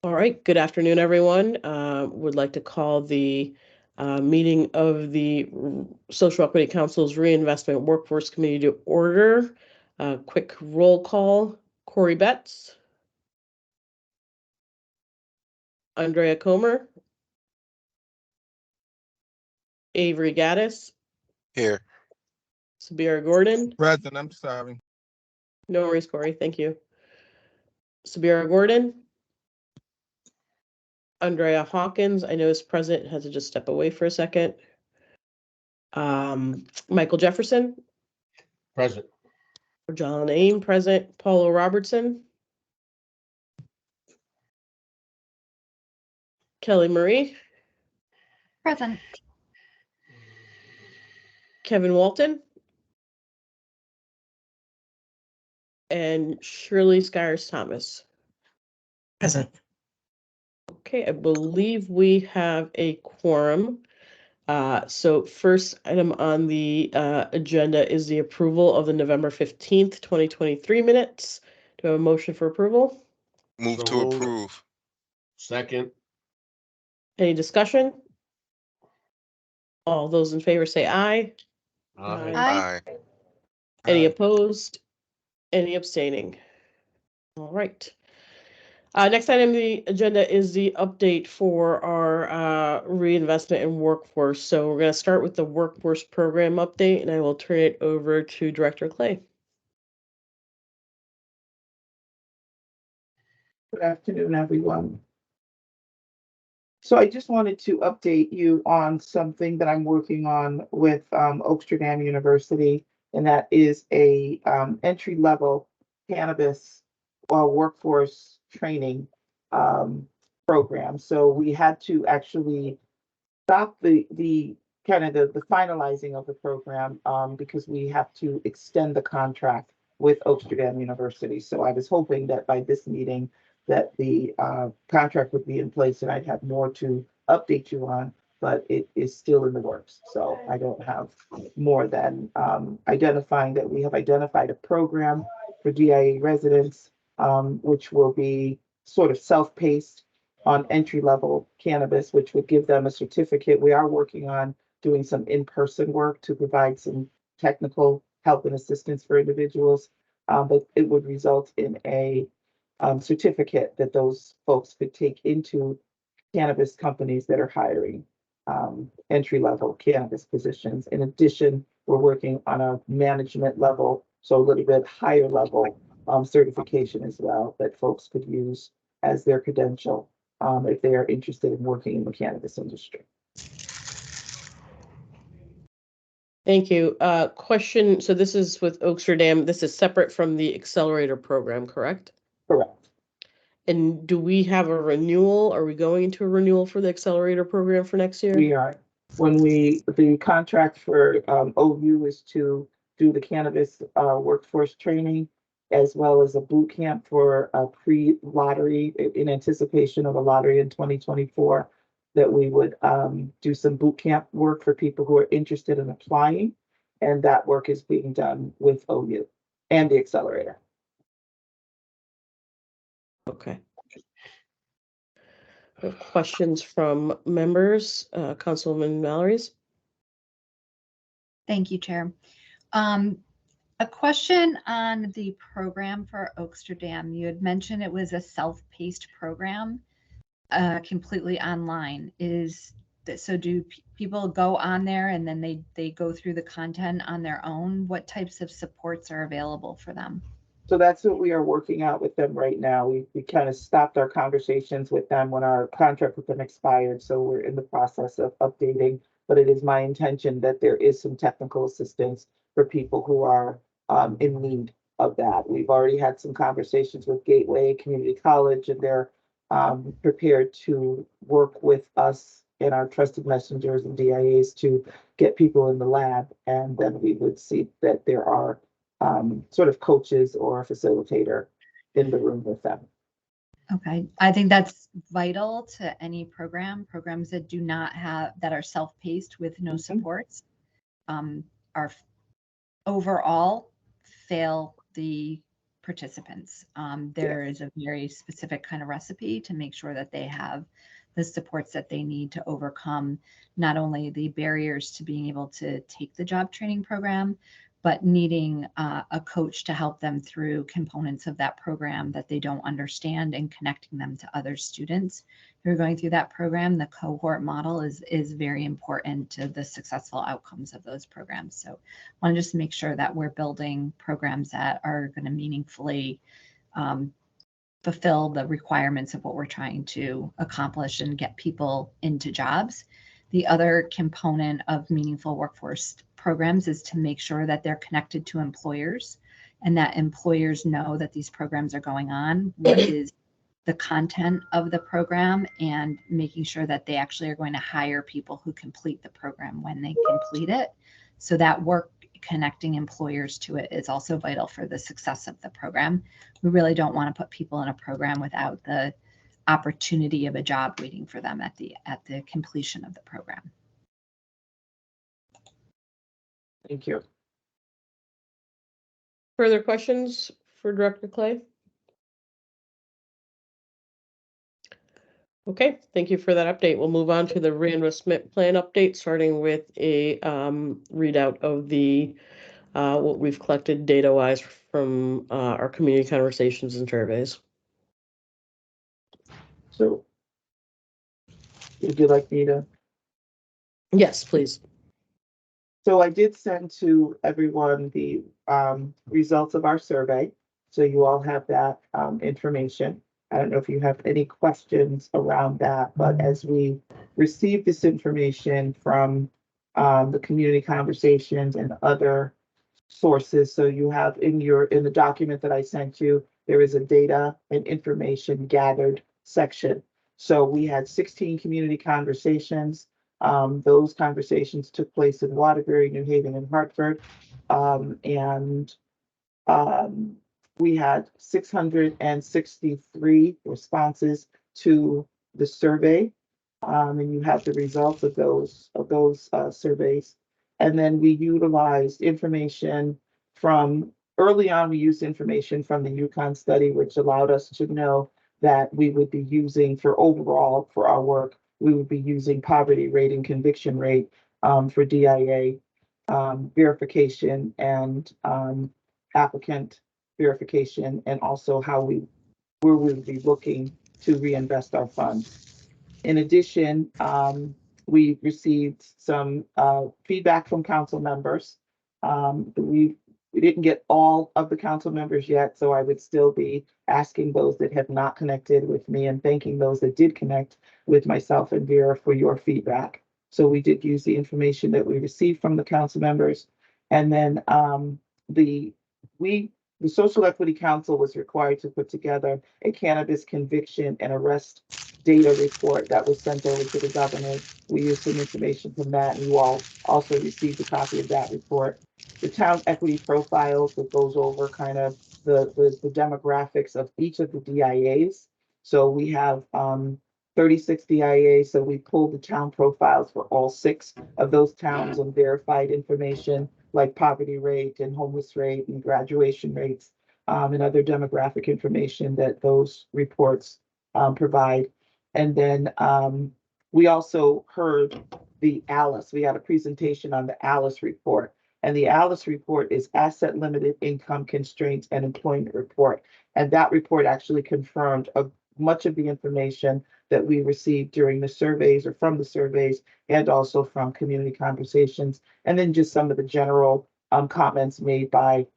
All right, good afternoon, everyone. Would like to call the meeting of the Social Equity Council's Reinvestment Workforce Committee to order. Quick roll call. Corey Betts. Andrea Comer. Avery Gaddis. Here. Sabira Gordon. Present, I'm sorry. No worries, Corey. Thank you. Sabira Gordon. Andrea Hawkins, I know is present, has to just step away for a second. Michael Jefferson. Present. John Aim, present. Paulo Robertson. Kelly Marie. Present. Kevin Walton. And Shirley Skyers Thomas. Present. Okay, I believe we have a quorum. So first item on the agenda is the approval of the November 15th, 2023 minutes. Do I have a motion for approval? Move So to moved. approve. Second. Any discussion? All those in favor say aye. Aye. Aye. Any Aye. opposed? Any abstaining? All right. Next item on the agenda is the update for our reinvestment in workforce. So we're going to start with the workforce program update, and I will turn it over to Director Clay. Good afternoon, everyone. So I just wanted to update you on something that I'm working on with Oaksterdam University, and that is a entry-level cannabis workforce training program. So we had to actually stop the kind of the finalizing of the program because we have to extend the contract with Oaksterdam University. So I was hoping that by this meeting that the contract would be in place and I'd have more to update you on, but it is still in the works. So I don't have more than identifying that we have identified a program for DIA residents, which will be sort of self-paced on entry-level cannabis, which would give them a certificate. We are working on doing some in-person work to provide some technical help and assistance for individuals, but it would result in a certificate that those folks could take into cannabis companies that are hiring entry-level cannabis positions. In addition, we're working on a management level, so a little bit higher level certification as well that folks could use as their credential if they are interested in working in the cannabis industry. Thank you. Question, so this is with Oaksterdam. This is separate from the accelerator program, correct? Correct. And do we have a renewal? Are we going into a renewal for the accelerator program for next year? We are. The contract for OU is to do the cannabis workforce training as well as a boot camp for a pre-lottery in anticipation of a lottery in 2024, that we would do some boot camp work for people who are interested in applying. And that work is being done with OU and the accelerator. Okay. We have questions from members. Councilwoman Mallory's. Thank you, Chair. A question on the program for Oaksterdam. You had mentioned it was a self-paced program, completely online. Is that so? Do people go on there and then they go through the content on their own? What types of supports are available for them? So that's what we are working out with them right now. We kind of stopped our conversations with them when our contract with them expired. So we're in the process of updating, but it is my intention that there is some technical assistance for people who are in need of that. We've already had some conversations with Gateway Community College, and they're prepared to work with us and our trusted messengers and DIAs to get people in the lab. And then we would see that there are sort of coaches or a facilitator in the room with them. Okay, I think that's vital to any programs that do not have, that are self-paced with no supports, are overall fail the participants. There is a very specific kind of recipe to make sure that they have the supports that they need to overcome not only the barriers to being able to take the job training program, but needing a coach to help them through components of that program that they don't understand and connecting them to other students who are going through that program. The cohort model is very important to the successful outcomes of those programs. So I want to just make sure that we're building programs that are going to meaningfully fulfill the requirements of what we're trying to accomplish and get people into jobs. The other component of meaningful workforce programs is to make sure that they're connected to employers and that employers know that these programs are going on, what is the content of the program, and making sure that they actually are going to hire people who complete the program when they complete it. So that work connecting employers to it is also vital for the success of the program. We really don't want to put people in a program without the opportunity of a job waiting for them at the completion of the program. Thank you. Further questions for Director Clay? Okay, thank you for that update. We'll move on to the reinvestment plan update, starting with a readout of the what we've collected data-wise from our community conversations and surveys. So would you like me to? Yes, please. So I did send to everyone the results of our survey. So you all have that information. I don't know if you have any questions around that, but as we receive this information from the community conversations and other sources, so you have in the document that I sent you, there is a data and information gathered section. So we had 16 community conversations. Those conversations took place in Waterbury, New Haven, and Hartford. And we had 663 responses to the survey. And you have the results of those surveys. And then we utilized information from early on. We used information from the Yukon study, which allowed us to know that we would be using for our work, we would be using poverty rate and conviction rate for DIA verification and applicant verification, and also where we would be looking to reinvest our funds. In addition, we received some feedback from council members. We didn't get all of the council members yet, so I would still be asking those that have not connected with me and thanking those that did connect with myself and Vera for your feedback. So we did use the information that we received from the council members. And then the Social Equity Council was required to put together a cannabis conviction and arrest data report that was sent over to the governor. We used some information from that, and you all also received a copy of that report. The town equity profiles that goes over kind of the demographics of each of the DIAs. So we have 36 DIAs. So we pulled the town profiles for all 6 of those towns and verified information like poverty rate and homeless rate and graduation rates and other demographic information that those reports provide. And then we also heard the ALICE. We had a presentation on the ALICE report. And the ALICE report is Asset Limited Income Constraints and Employment Report. And that report actually confirmed much of the information that we received during the surveys or from the surveys, and also from community conversations, and then just some of the general comments made by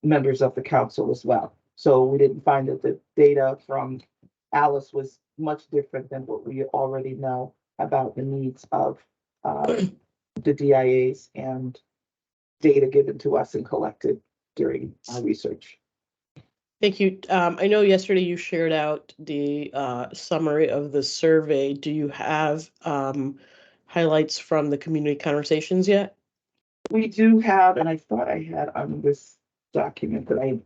members of the council as well. So we didn't find that the data from ALICE was much different than what we already know about the needs of the DIAs and data given to us and collected during our research. Thank you. I know yesterday you shared out the summary of the survey. Do you have highlights from the community conversations yet? We do have, and I thought I had on this document that I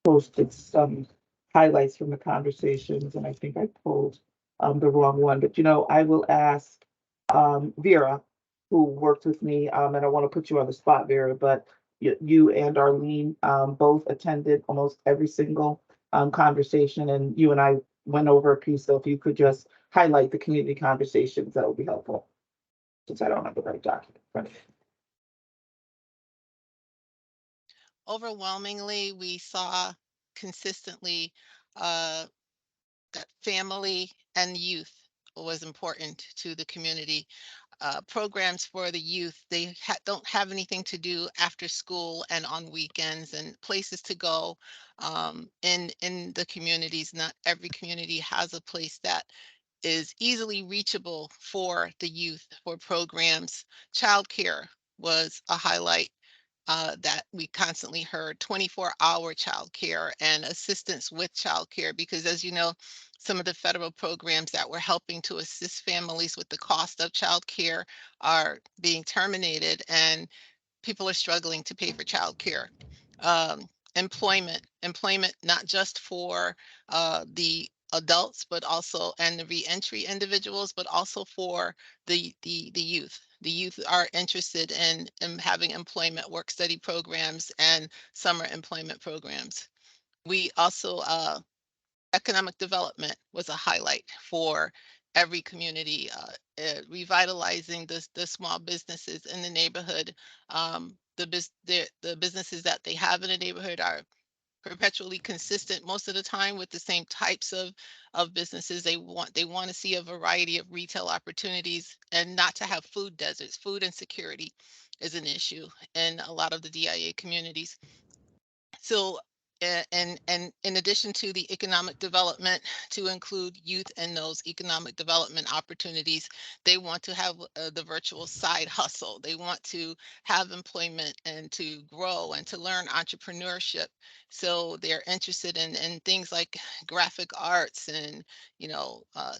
posted some highlights from the conversations, and I think I pulled the wrong one. But I will ask Vera, who worked with me, and I want to put you on the spot, Vera, but you and Arlene both attended almost every single conversation, and you and I went over a piece. So if you could just highlight the community conversations, that would be helpful, since I don't have the right document in front of me. Overwhelmingly, we saw consistently uh, that family and youth was important to the community. Programs for the youth, they don't have anything to do after school and on weekends, and places to go in the communities. Not every community has a place that is easily reachable for the youth for programs. Childcare was a highlight that we constantly heard. 24-hour childcare and assistance with childcare, because as you know, some of the federal programs that were helping to assist families with the cost of childcare are being terminated, and people are struggling to pay for childcare. Um, employment, not just for the adults, but also, and the reentry individuals, but also for the youth. The youth are interested in having employment work study programs and summer employment programs. We also economic development was a highlight for every community, revitalizing the small businesses in the neighborhood. The businesses that they have in the neighborhood are perpetually consistent most of the time with the same types of businesses. They want to see a variety of retail opportunities and not to have food deserts. Food insecurity is an issue in a lot of the DIA communities. So, and in addition to the economic development, to include youth in those economic development opportunities, they want to have the virtual side hustle. They want to have employment and to grow and to learn entrepreneurship. So they're interested in things like graphic arts and,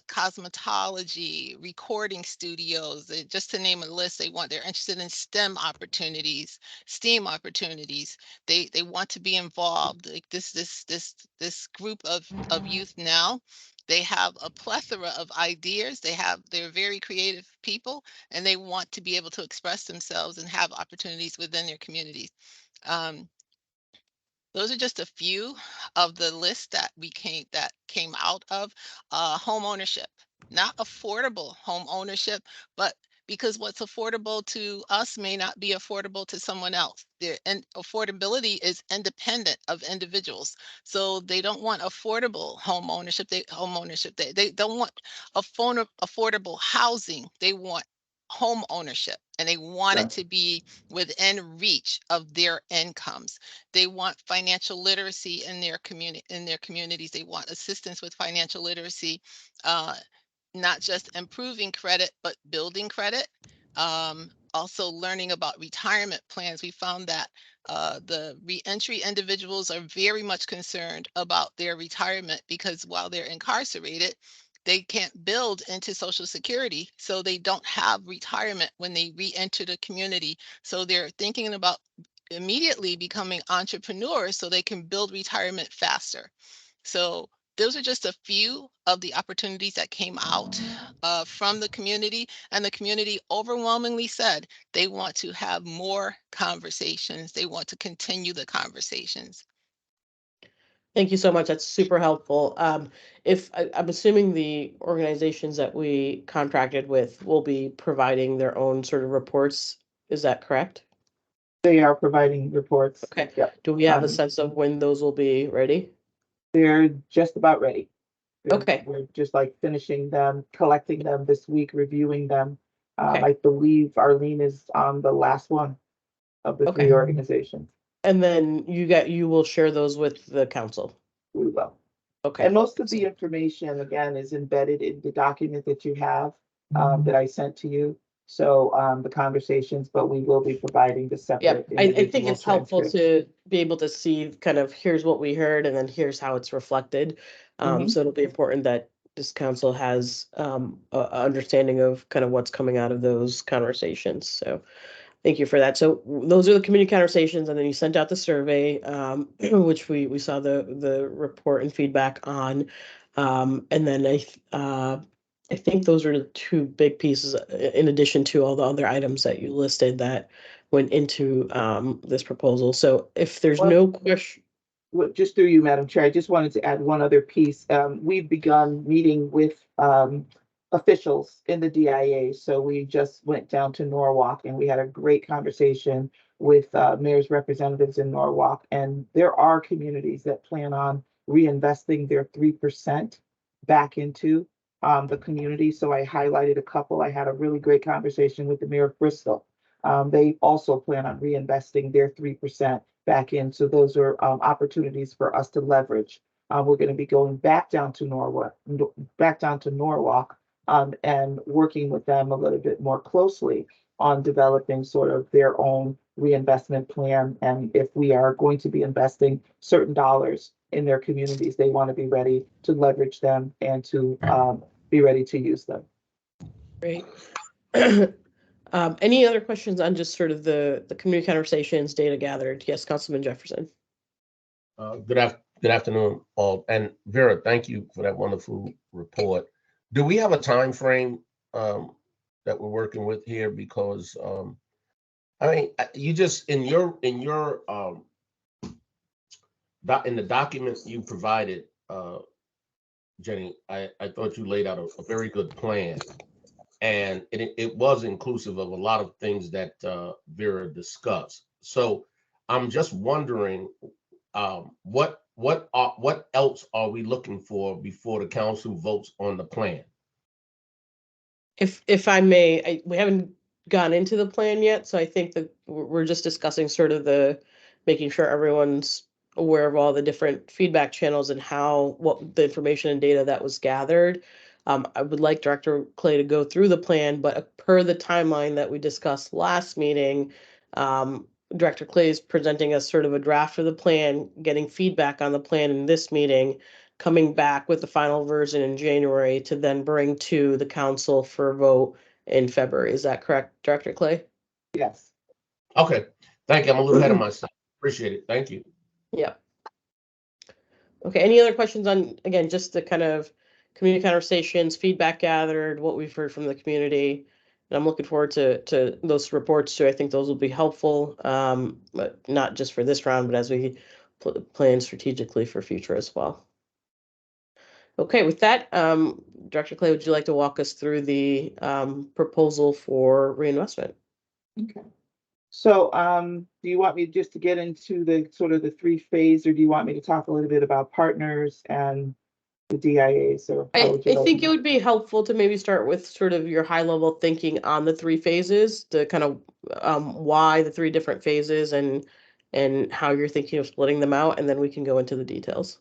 cosmetology, recording studios, just to name a list. They're interested in STEAM opportunities. They want to be involved. Like this group of youth now, they have a plethora of ideas. They're very creative people, and they want to be able to express themselves and have opportunities within their communities. Um, those are just a few of the lists that came out of home ownership. Not affordable home ownership, but because what's affordable to us may not be affordable to someone else. And affordability is independent of individuals. So they don't want affordable home ownership. They don't want affordable housing. They want home ownership, and they want it to be within reach of their incomes. They want financial literacy in their communities. They want assistance with financial literacy, not just improving credit, but building credit. Also learning about retirement plans. We found that the reentry individuals are very much concerned about their retirement, because while they're incarcerated, they can't build into Social Security. So they don't have retirement when they re-enter the community. So they're thinking about immediately becoming entrepreneurs so they can build retirement faster. So those are just a few of the opportunities that came out from the community, and the community overwhelmingly said they want to have more conversations. They want to continue the conversations. Thank you so much. That's super helpful. I'm assuming the organizations that we contracted with will be providing their own sort of reports. Is that correct? They are providing reports. Okay. Yep. Do we have a sense of when those will be ready? They're just about ready. Okay. We're just like finishing them, collecting them this week, reviewing them. Okay. I believe Arlene is on the last one of the Okay. three organizations. And then you will share those with the council. We will. Okay. And most of the information, again, is embedded in the document that you have, that I sent to you. So, the conversations, but we will be providing the Yeah, separate. I think individual it's helpful transcripts. to be able to see kind of here's what we heard and then here's how it's reflected. Mhm. So it'll be important that this council has a understanding of kind of what's coming out of those conversations. So thank you for that. So those are the community conversations, and then you sent out the survey, which we saw the report and feedback on. And then I think those are the two big pieces, in addition to all the other items that you listed, that went into this proposal. So if there's Well- no question, Well, just through you, Madam Chair, I just wanted to add one other piece. We've begun meeting with officials in the DIA. So we just went down to Norwalk and we had a great conversation with mayor's representatives in Norwalk. And there are communities that plan on reinvesting their 3% back into the community. So I highlighted a couple. I had a really great conversation with the mayor of Bristol. They also plan on reinvesting their 3% back in. So those are opportunities for us to leverage. We're going to be going back down to Norwalk, and working with them a little bit more closely on developing sort of their own reinvestment plan. And if we are going to be investing certain dollars in their communities, they want to be ready to leverage them and to be ready to use them. great. Any other questions on just sort of the community conversations, data gathered? Yes, Councilman Jefferson. Good afternoon, all. And Vera, thank you for that wonderful report. Do we have a time frame that we're working with here? Because I mean, you just in your in the documents you provided, Jenny, I thought you laid out a very good plan, and it was inclusive of a lot of things that Vera discussed. So I'm just wondering, what else are we looking for before the council votes on the plan? If I may, we haven't gone into the plan yet, so I think that we're just discussing sort of making sure everyone's aware of all the different feedback channels and what the information and data that was gathered. I would like Director Clay to go through the plan, but per the timeline that we discussed last meeting, Director Clay is presenting us sort of a draft of the plan, getting feedback on the plan in this meeting, coming back with the final version in January to then bring to the council for a vote in February. Is that correct, Director Clay? Yes. Okay, thank you. I'm a little ahead of myself. Appreciate it. Thank you. Yeah. Okay, any other questions on, again, just the kind of community conversations, feedback gathered, what we've heard from the community? And I'm looking forward to those reports too. I think those will be helpful, but not just for this round, but as we plan strategically for future as well. Okay, with that, Director Clay, would you like to walk us through the proposal for reinvestment? Okay. So, do you want me just to get into the sort of the 3-phase, or do you want me to talk a little bit about partners and the DIAs? Or how I would you like think me? it would be helpful to maybe start with sort of your high level thinking on the 3 phases, to kind of why the 3 different phases and how you're thinking of splitting them out, and then we can go into the details.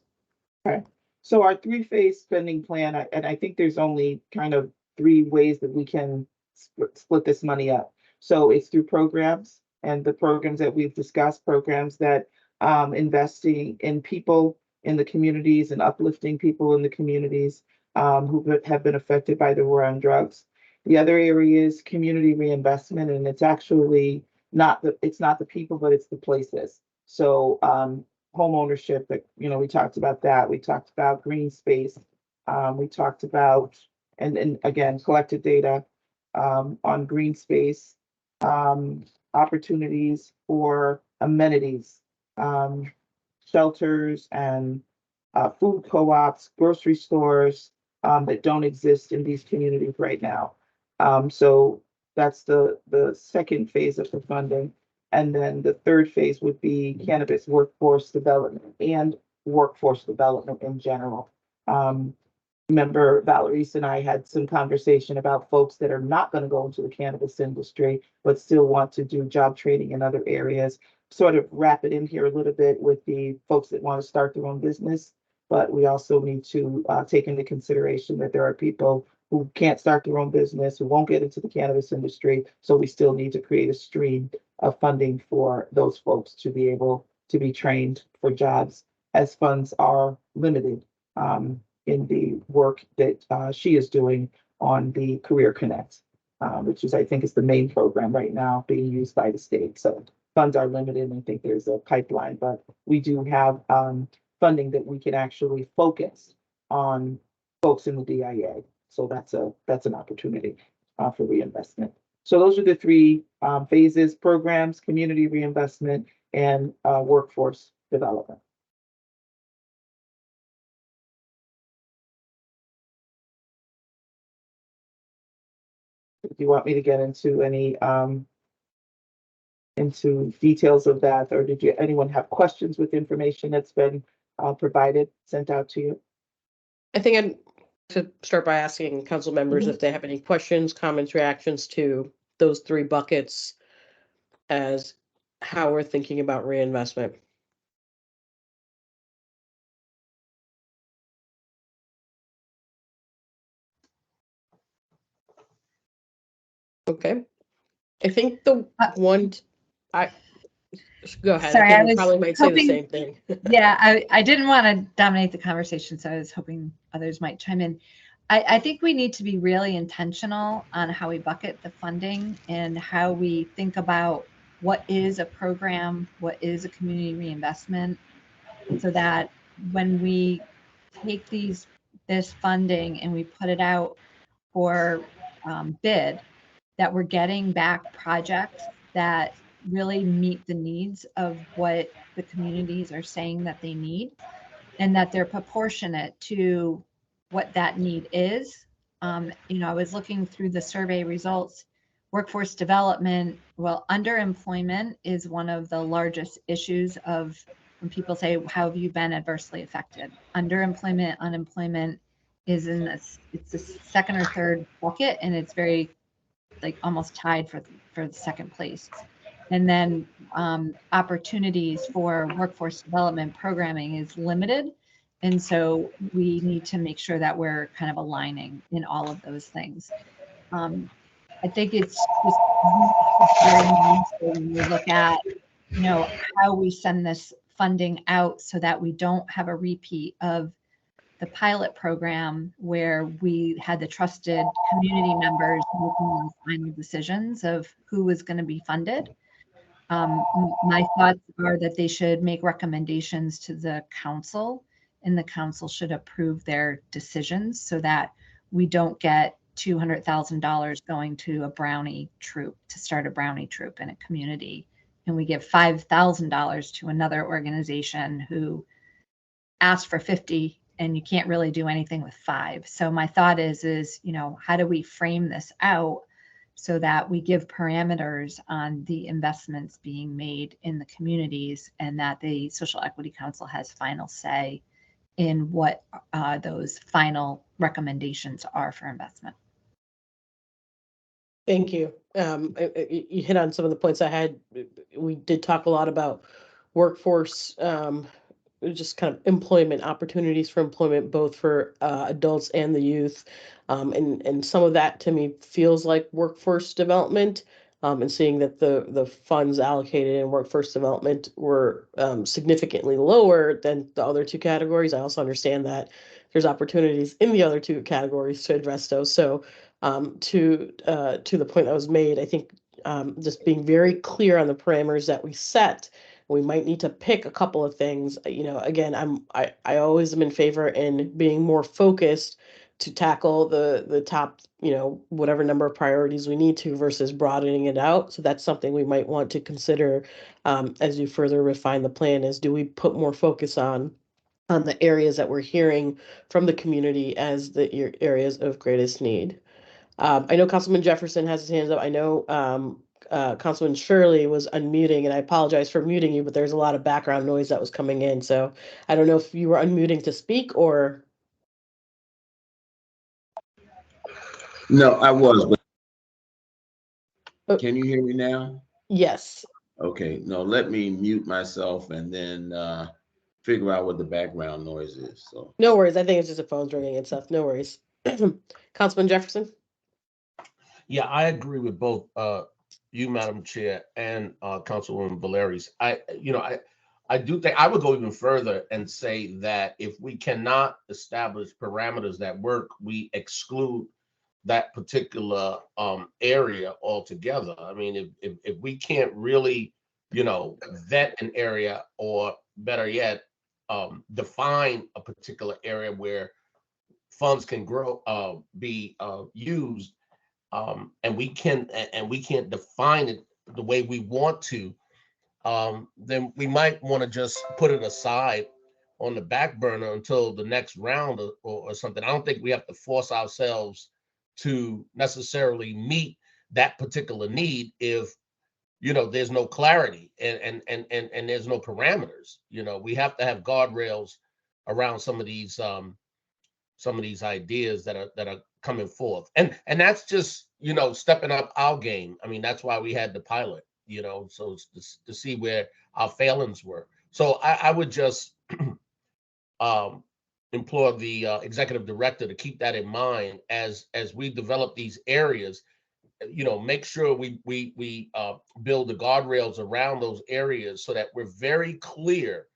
Okay. So our 3-phase spending plan, and I think there's only kind of 3 ways that we can split this money up. So it's through programs, and the programs that we've discussed, programs that investing in people in the communities and uplifting people in the communities who have been affected by the war on drugs. The other area is community reinvestment, and it's actually not the people, but it's the places. So home ownership, that we talked about that. We talked about green space. We talked about and again collected data on green space, opportunities for amenities, shelters and food co-ops, grocery stores that don't exist in these communities right now. So that's the second phase of the funding. And then the third phase would be cannabis workforce development and workforce development in general. Remember, Valerie and I had some conversation about folks that are not going to go into the cannabis industry, but still want to do job training in other areas. Sort of wrap it in here a little bit with the folks that want to start their own business. But we also need to take into consideration that there are people who can't start their own business, who won't get into the cannabis industry. So we still need to create a stream of funding for those folks to be able to be trained for jobs, as funds are limited in the work that she is doing on the Career Connect, which is, I think, is the main program right now being used by the state. So funds are limited, and I think there's a pipeline, but we do have funding that we can actually focus on folks in the DIA. So that's an opportunity for reinvestment. So those are the three phases: programs, community reinvestment, and workforce development. Do you want me to get into any into details of that, or did anyone have questions with information that's been provided, sent out to you? I think I'd to start by asking council members if they have any questions, comments, reactions to those three buckets as how we're thinking about reinvestment. Okay. I think the one I go ahead. Sorry, I I think you was probably might say the hoping- same thing. Yeah, I didn't want to dominate the conversation, so I was hoping others might chime in. I think we need to be really intentional on how we bucket the funding and how we think about what is a program, what is a community reinvestment, so that when we take this funding and we put it out for bid, that we're getting back projects that really meet the needs of what the communities are saying that they need, and that they're proportionate to what that need is. I was looking through the survey results. Workforce development, well, underemployment is one of the largest issues of when people say, how have you been adversely affected? Underemployment, unemployment is it's the second or third bucket, and it's very like almost tied for the second place. And then opportunities for workforce development programming is limited. And so we need to make sure that we're kind of aligning in all of those things. I think it's just very useful when we look at, how we send this funding out so that we don't have a repeat of the pilot program where we had the trusted community members making those final decisions of who was going to be funded. My thoughts are that they should make recommendations to the council, and the council should approve their decisions so that we don't get $200,000 going to a brownie troop to start a brownie troop in a community, and we give $5,000 to another organization who asked for 50 and you can't really do anything with 5. So my thought is, how do we frame this out so that we give parameters on the investments being made in the communities, and that the Social Equity Council has final say in what those final recommendations are for investment. Thank you. You hit on some of the points I had. We did talk a lot about workforce, just kind of employment opportunities for employment, both for adults and the youth. And some of that to me feels like workforce development, and seeing that the funds allocated in workforce development were significantly lower than the other two categories. I also understand that there's opportunities in the other two categories to address those. So to the point that was made, I think just being very clear on the parameters that we set. We might need to pick a couple of things. Again, I always am in favor in being more focused to tackle the top, whatever number of priorities we need to, versus broadening it out. So that's something we might want to consider as you further refine the plan. Is do we put more focus on the areas that we're hearing from the community as the areas of greatest need? I know Councilman Jefferson has his hands up. I know Councilman Shirley was unmuting, and I apologize for muting you, but there's a lot of background noise that was coming in. So I don't know if you were unmuting to speak or. No, I was, but Oh. Can you hear me now? Yes. Okay, no, let me mute myself and then figure out what the background noise is. So No worries. I think it's just a phone's ringing and stuff. No worries. Councilman Jefferson? Yeah, I agree with both you, Madam Chair, and Councilwoman Valeris. I do think I would go even further and say that if we cannot establish parameters that work, we exclude that particular area altogether. I mean, if we can't really, vet an area, or better yet, define a particular area where funds can grow, be used, and we can't define it the way we want to, then we might want to just put it aside on the back burner until the next round or something. I don't think we have to force ourselves to necessarily meet that particular need if there's no clarity and there's no parameters. We have to have guardrails around some of these ideas that are coming forth, and that's just stepping up our game. I mean, that's why we had the pilot, so to see where our failings were. So I would just implore the executive director to keep that in mind as we develop these areas. Make sure we build the guardrails around those areas so that we're very clear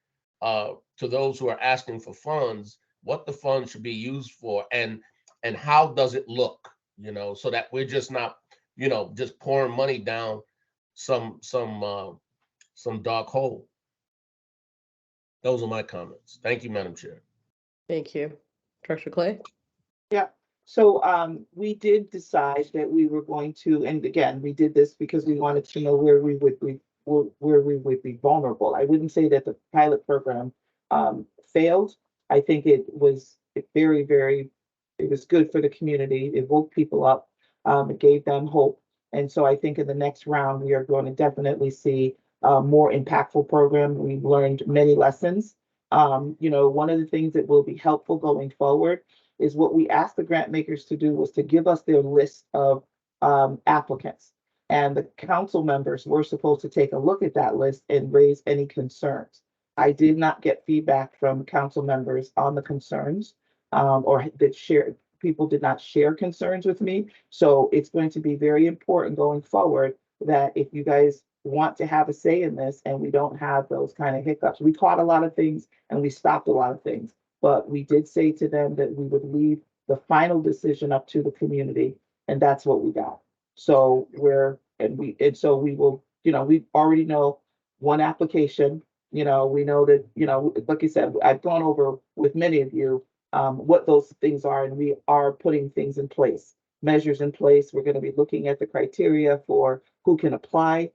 to those who are asking for funds what the funds should be used for, and how does it look, so that we're just not just pouring money down some dark hole. Those are my comments. Thank you, Madam Chair. Thank you. Director Clay? Yeah. So we did decide that we were going to, and again, we did this because we wanted to know where we would be vulnerable. I wouldn't say that the pilot program failed. I think it was very, very, it was good for the community. It woke people up. It gave them hope. And so I think in the next round, we are going to definitely see a more impactful program. We've learned many lessons. One of the things that will be helpful going forward is what we asked the grant makers to do was to give us their list of applicants. And the council members were supposed to take a look at that list and raise any concerns. I did not get feedback from council members on the concerns, or that people did not share concerns with me. So it's going to be very important going forward that if you guys want to have a say in this and we don't have those kind of hiccups. We caught a lot of things and we stopped a lot of things. But we did say to them that we would leave the final decision up to the community, and that's what we got. So so we will, we already know one application. We know that, like I said, I've gone over with many of you what those things are, and we are putting things in place, measures in place. We're going to be looking at the criteria for who can apply.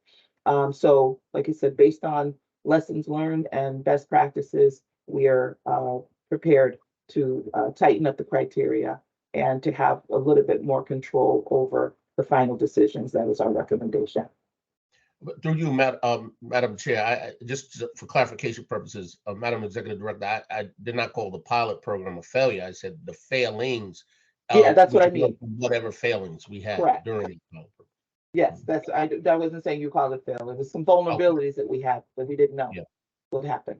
So, like I said, based on lessons learned and best practices, we are prepared to tighten up the criteria and to have a little bit more control over the final decisions. That is our recommendation. But through you, Madam Chair, I just for clarification purposes, Madam Executive Director, I did not call the pilot program a failure. I said the failings. Yeah, that's what I mean. Whatever failings we had Correct. during the pilot program. Yes, I wasn't saying you called it fail. It was some vulnerabilities that we had that we didn't know would happen.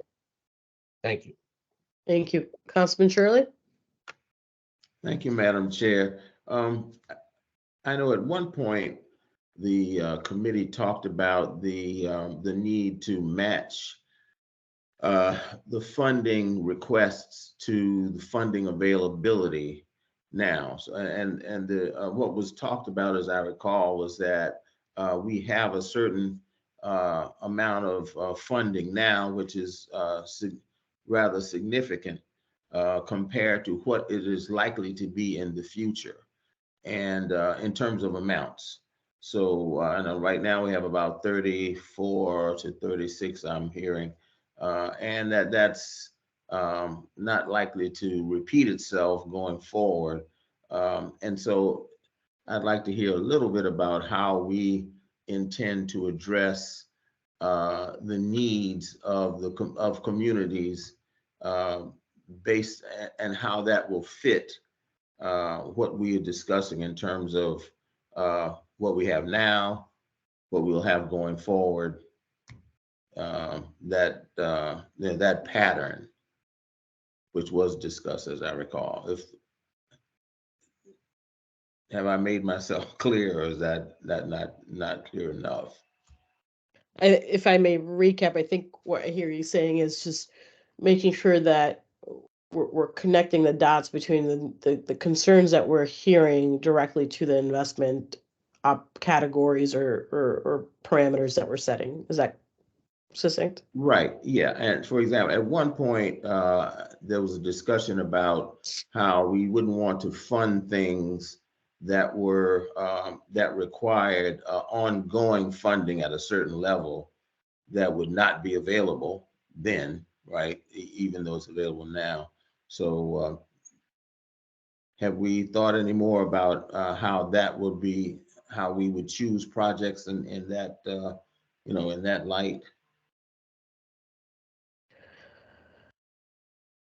Thank you. Thank you. Councilman Shirley? Thank you, Madam Chair. I know at one point the committee talked about the need to match the funding requests to the funding availability now. So, and what was talked about, as I recall, was that we have a certain amount of funding now, which is rather significant compared to what it is likely to be in the future, and in terms of amounts. So I know right now we have about 34 to 36, I'm hearing, and that's not likely to repeat itself going forward. And so I'd like to hear a little bit about how we intend to address the needs of communities based, and how that will fit what we are discussing in terms of what we have now, what we'll have going forward, that pattern, which was discussed, as I recall. Have I made myself clear, or is that not clear enough? If I may recap, I think what I hear you saying is just making sure that we're connecting the dots between the concerns that we're hearing directly to the investment categories or parameters that we're setting. Is that succinct? Right, yeah. And for example, at one point, there was a discussion about how we wouldn't want to fund things that were that required ongoing funding at a certain level that would not be available then, right? Even though it's available now. So have we thought any more about how that would be, how we would choose projects in that, in that light?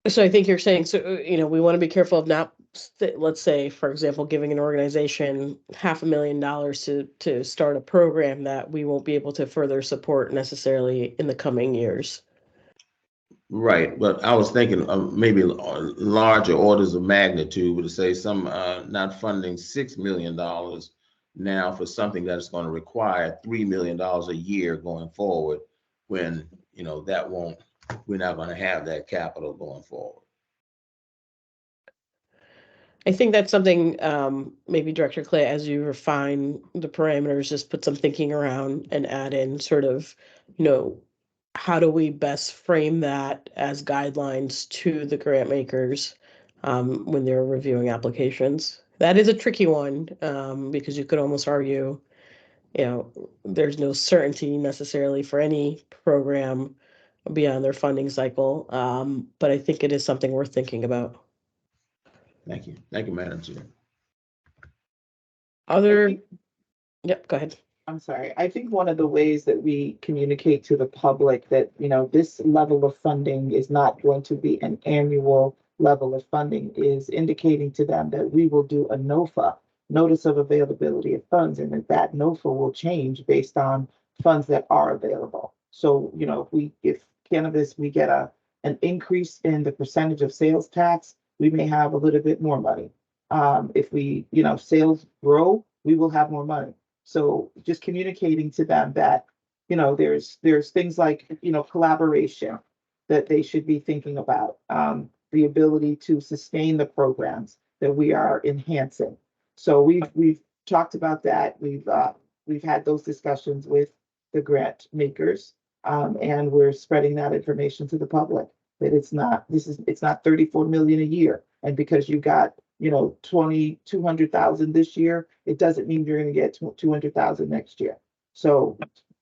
So I think you're saying, so, we want to be careful of not, let's say, for example, giving an organization $500,000 to start a program that we won't be able to further support necessarily in the coming years. Right, but I was thinking of maybe larger orders of magnitude, would say some not funding $6 million now for something that is going to require $3 million a year going forward, when that won't, we're not going to have that capital going forward. I think that's something, maybe Director Clay, as you refine the parameters, just put some thinking around and add in sort of, how do we best frame that as guidelines to the grant makers when they're reviewing applications? That is a tricky one, because you could almost argue, there's no certainty necessarily for any program beyond their funding cycle. But I think it is something worth thinking about. Thank you. Thank you, Madam Chair. Other, yep, go ahead. I'm sorry. I think one of the ways that we communicate to the public that, this level of funding is not going to be an annual level of funding is indicating to them that we will do a NOFA, notice of availability of funds, and that NOFA will change based on funds that are available. So, if cannabis, we get an increase in the percentage of sales tax, we may have a little bit more money. If we, sales grow, we will have more money. So just communicating to them that, there's things like, collaboration that they should be thinking about, the ability to sustain the programs that we are enhancing. So we've talked about that. We've had those discussions with the grant makers, and we're spreading that information to the public that it's not 34 million a year. And because you got 200,000 this year, it doesn't mean you're going to get 200,000 next year. So,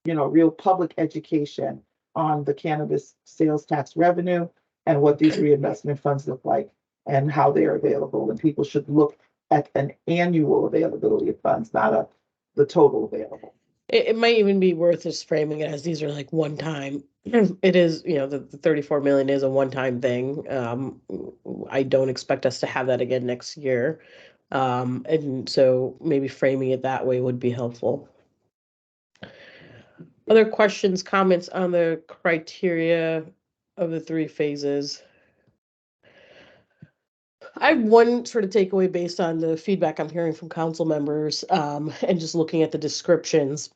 real public education on the cannabis sales tax revenue and what these reinvestment funds look like and how they are available. And people should look at an annual availability of funds, not the total available. It might even be worth just framing it as these are like one time. It is, the 34 million is a one-time thing. I don't expect us to have that again next year. And so maybe framing it that way would be helpful. Other questions, comments on the criteria of the 3 phases? I have one sort of takeaway based on the feedback I'm hearing from council members, and just looking at the descriptions.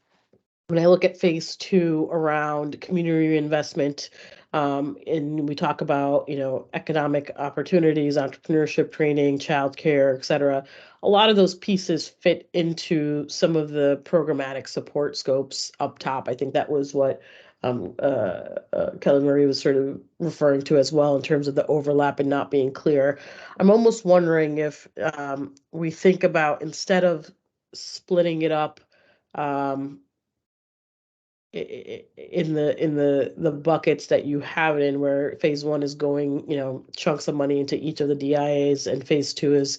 When I look at phase 2 around community reinvestment, and we talk about, economic opportunities, entrepreneurship training, childcare, et cetera, a lot of those pieces fit into some of the programmatic support scopes up top. I think that was what Kelly Marie was sort of referring to as well in terms of the overlap and not being clear. I'm almost wondering if we think about, instead of splitting it up, in the buckets that you have it in, where phase 1 is going, chunks of money into each of the DIAs, and phase 2 is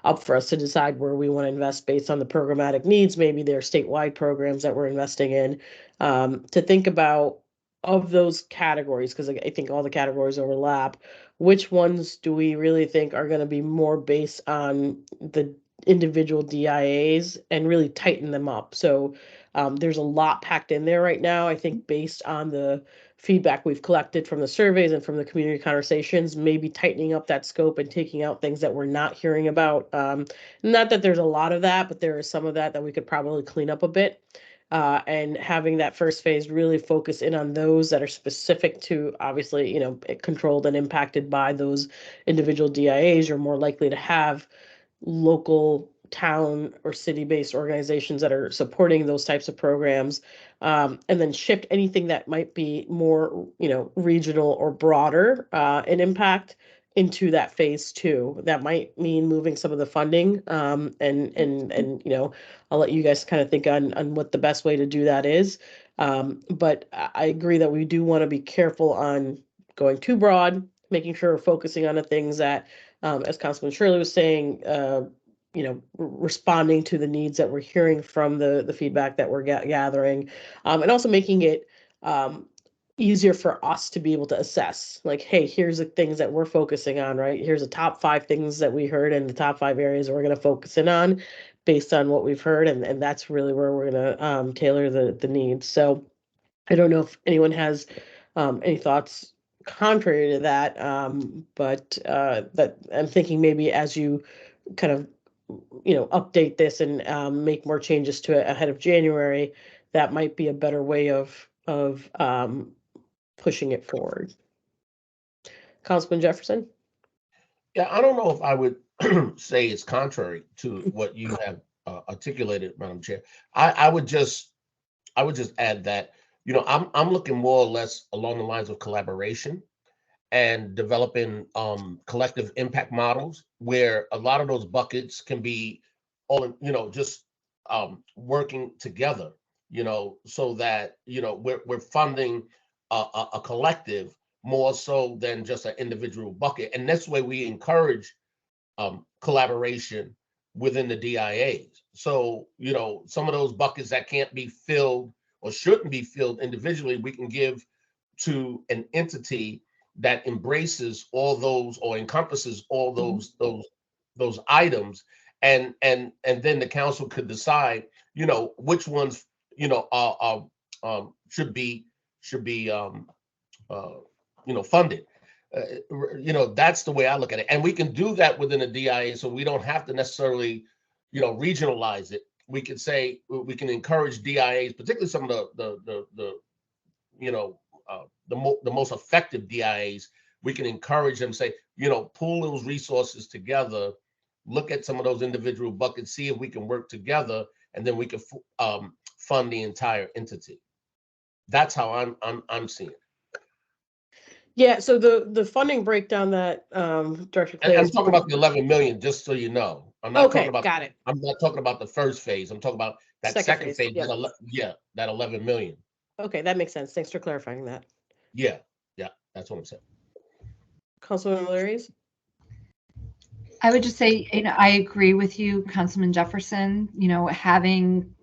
up for us to decide where we want to invest based on the programmatic needs. Maybe there are statewide programs that we're investing in, to think about, of those categories, because I think all the categories overlap. Which ones do we really think are going to be more based on the individual DIAs and really tighten them up? So there's a lot packed in there right now. I think based on the feedback we've collected from the surveys and from the community conversations, maybe tightening up that scope and taking out things that we're not hearing about. Not that there's a lot of that, but there is some of that we could probably clean up a bit. And having that first phase really focus in on those that are specific to, obviously, controlled and impacted by those individual DIAs. You're more likely to have local, town, or city-based organizations that are supporting those types of programs, and then shift anything that might be more, regional or broader in impact into that phase two. That might mean moving some of the funding, and I'll let you guys kind of think on what the best way to do that is. But I agree that we do want to be careful on going too broad, making sure we're focusing on the things that, as Councilman Shirley was saying, responding to the needs that we're hearing from the feedback that we're gathering, and also making it easier for us to be able to assess, like, hey, here's the things that we're focusing on, right? Here's the top 5 things that we heard and the top 5 areas that we're going to focus in on based on what we've heard, and that's really where we're going to tailor the needs. So I don't know if anyone has any thoughts contrary to that, but that I'm thinking maybe as you kind of update this and make more changes to it ahead of January, that might be a better way of pushing it forward. Councilman Jefferson? Yeah, I don't know if I would say it's contrary to what you have articulated, Madam Chair. I would just add that, I'm looking more or less along the lines of collaboration and developing collective impact models where a lot of those buckets can be all, just working together, so that, we're funding a collective more so than just an individual bucket. And this way we encourage collaboration within the DIAs. So, some of those buckets that can't be filled or shouldn't be filled individually, we can give to an entity that embraces all those or encompasses all those items, and then the council could decide, which ones, should be funded. That's the way I look at it, and we can do that within a DIA, so we don't have to necessarily, regionalize it. We could say we can encourage DIAs, particularly some of the most effective DIAs. We can encourage them, say, pool those resources together, look at some of those individual buckets, see if we can work together, and then we can fund the entire entity. That's how I'm seeing it. Yeah, so the funding breakdown that Director Clay I'm is talking about the 11 million, just so you know. I'm not okay, talking about. got it. I'm not talking about the first phase. I'm talking about that second phase. Yep. That 11 million. Okay, that makes sense. Thanks for clarifying that. Yeah, that's what I'm saying. Councilman Larry's? I would just say, I agree with you, Councilman Jefferson. Having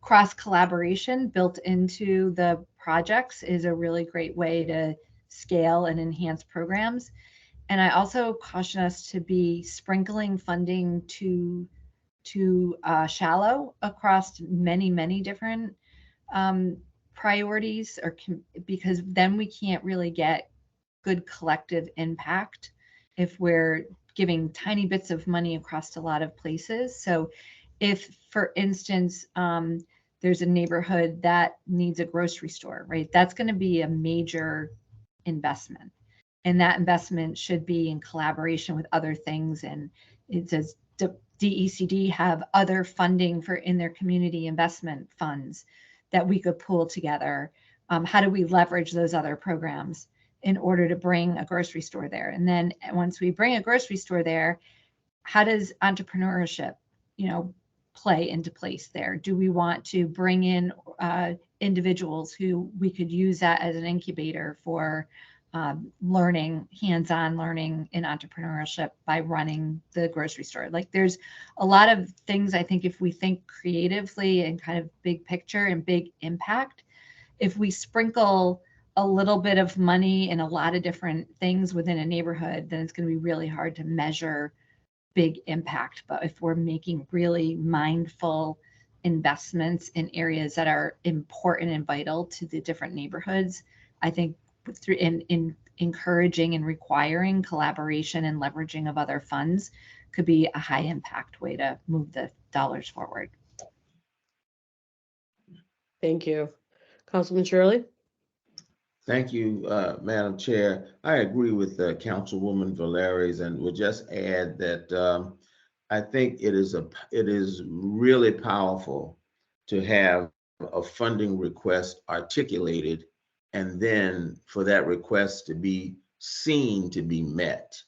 cross collaboration built into the projects is a really great way to scale and enhance programs. And I also caution us to be sprinkling funding too shallow across many different priorities, because then we can't really get good collective impact if we're giving tiny bits of money across a lot of places. So if, for instance, there's a neighborhood that needs a grocery store, right? That's going to be a major investment. And that investment should be in collaboration with other things. And it says DECD have other funding in their community investment funds that we could pool together. How do we leverage those other programs in order to bring a grocery store there? And then once we bring a grocery store there, how does entrepreneurship, play into place there? Do we want to bring in individuals who we could use that as an incubator for learning, hands-on learning in entrepreneurship by running the grocery store? Like, there's a lot of things, I think, if we think creatively and kind of big picture and big impact, if we sprinkle a little bit of money in a lot of different things within a neighborhood, then it's going to be really hard to measure big impact. But if we're making really mindful investments in areas that are important and vital to the different neighborhoods, I think through in encouraging and requiring collaboration and leveraging of other funds could be a high impact way to move the dollars forward. Thank you. Councilman Shirley? Thank you, Madam Chair. I agree with Councilwoman Valeries, and will just add that I think it is really powerful to have a funding request articulated, and then for that request to be seen to be met.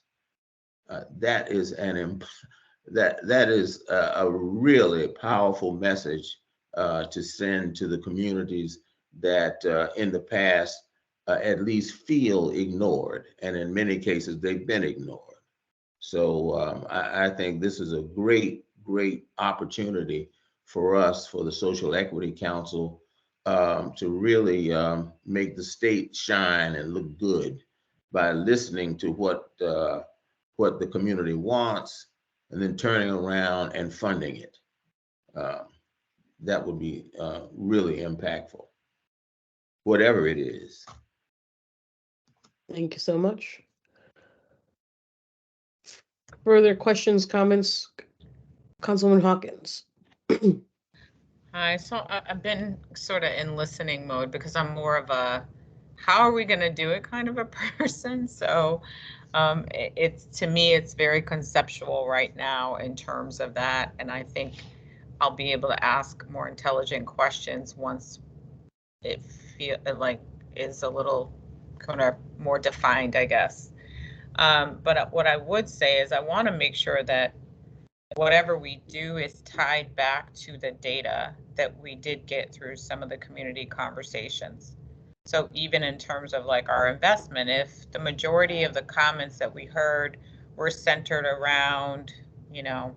that is that is a really powerful message to send to the communities that in the past at least feel ignored, and in many cases they've been ignored. So I think this is a great opportunity for us, for the Social Equity Council, to really make the state shine and look good by listening to what the community wants and then turning around and funding it. That would be really impactful, whatever it is. Thank you so much. Further questions, comments? Councilman Hawkins. Hi, so I've been sort of in listening mode because I'm more of a how are we going to do it kind of a person. So it's to me, it's very conceptual right now in terms of that. And I think I'll be able to ask more intelligent questions once it feel like is a little kind of more defined, I guess. But what I would say is I want to make sure that whatever we do is tied back to the data that we did get through some of the community conversations. So even in terms of like our investment, if the majority of the comments that we heard were centered around, you know,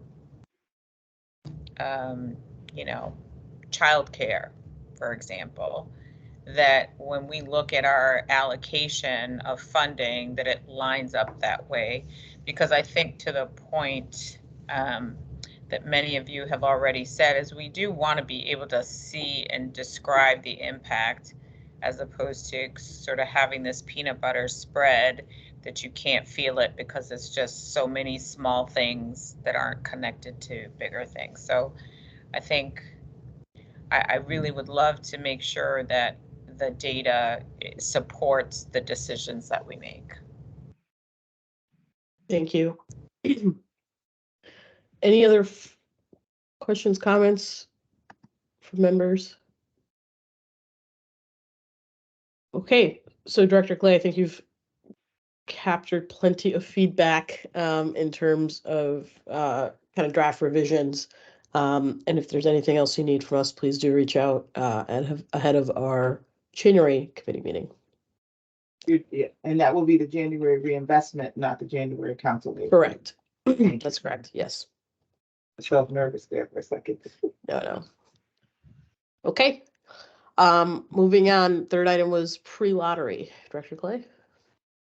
childcare, for example, that when we look at our allocation of funding, that it lines up that way. Because I think to the point that many of you have already said is we do want to be able to see and describe the impact as opposed to sort of having this peanut butter spread that you can't feel it because it's just so many small things that aren't connected to bigger things. So I think I really would love to make sure that the data supports the decisions that we make. Thank you. Any other questions, comments from members? Okay, so Director Clay, I think you've captured plenty of feedback in terms of kind of draft revisions. And if there's anything else you need from us, please do reach out ahead of our January committee meeting. Yeah, and that will be the January reinvestment, not the January council meeting. Correct. That's correct. Yes. I felt nervous there for a second. No. Okay. Moving on. Third item was pre-lottery. Director Clay.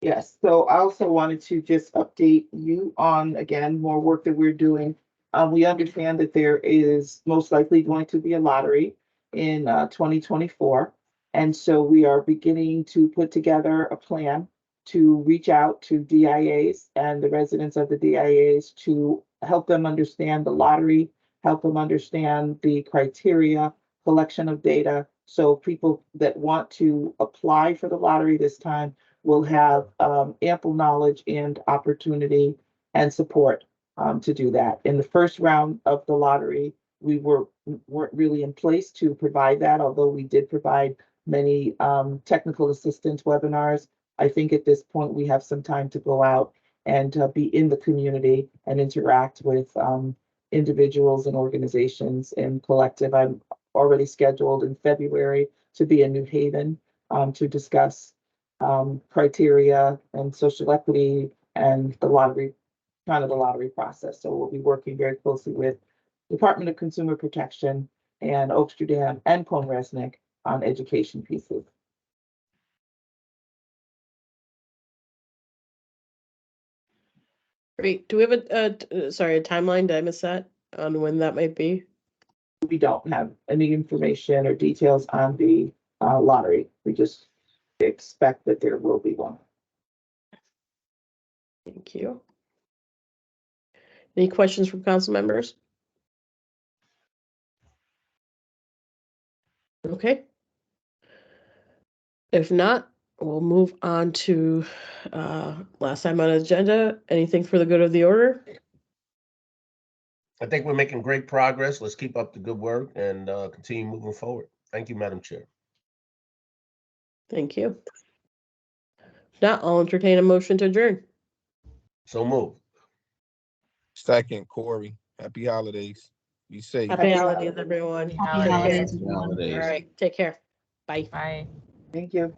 Yes, so I also wanted to just update you on, again, more work that we're doing. We understand that there is most likely going to be a lottery in 2024. And so we are beginning to put together a plan to reach out to DIAs and the residents of the DIAs to help them understand the lottery, help them understand the criteria, collection of data. So people that want to apply for the lottery this time will have ample knowledge and opportunity and support to do that. In the first round of the lottery, we weren't really in place to provide that, although we did provide many technical assistance webinars. I think at this point we have some time to go out and be in the community and interact with individuals and organizations and collective. I'm already scheduled in February to be in New Haven to discuss criteria and social equity and the lottery, kind of the lottery process. So we'll be working very closely with Department of Consumer Protection and Oaksterdam and Resnick on education pieces. Great. Do we have a timeline? Did I miss that on when that might be? We don't have any information or details on the lottery. We just expect that there will be one. Thank you. Any questions from council members? Okay. If not, we'll move on to last time on the agenda. Anything for the good of the order? I think we're making great progress. Let's keep up the good work and continue moving forward. Thank you, Madam Chair. Thank you. If not, I'll entertain a motion to adjourn. So move. Second, Corey. Happy holidays. Be safe. Happy Happy holidays, holidays. everyone. Happy Holidays. holidays, Happy everyone. holidays. All right, take care. Bye. Bye. Thank you.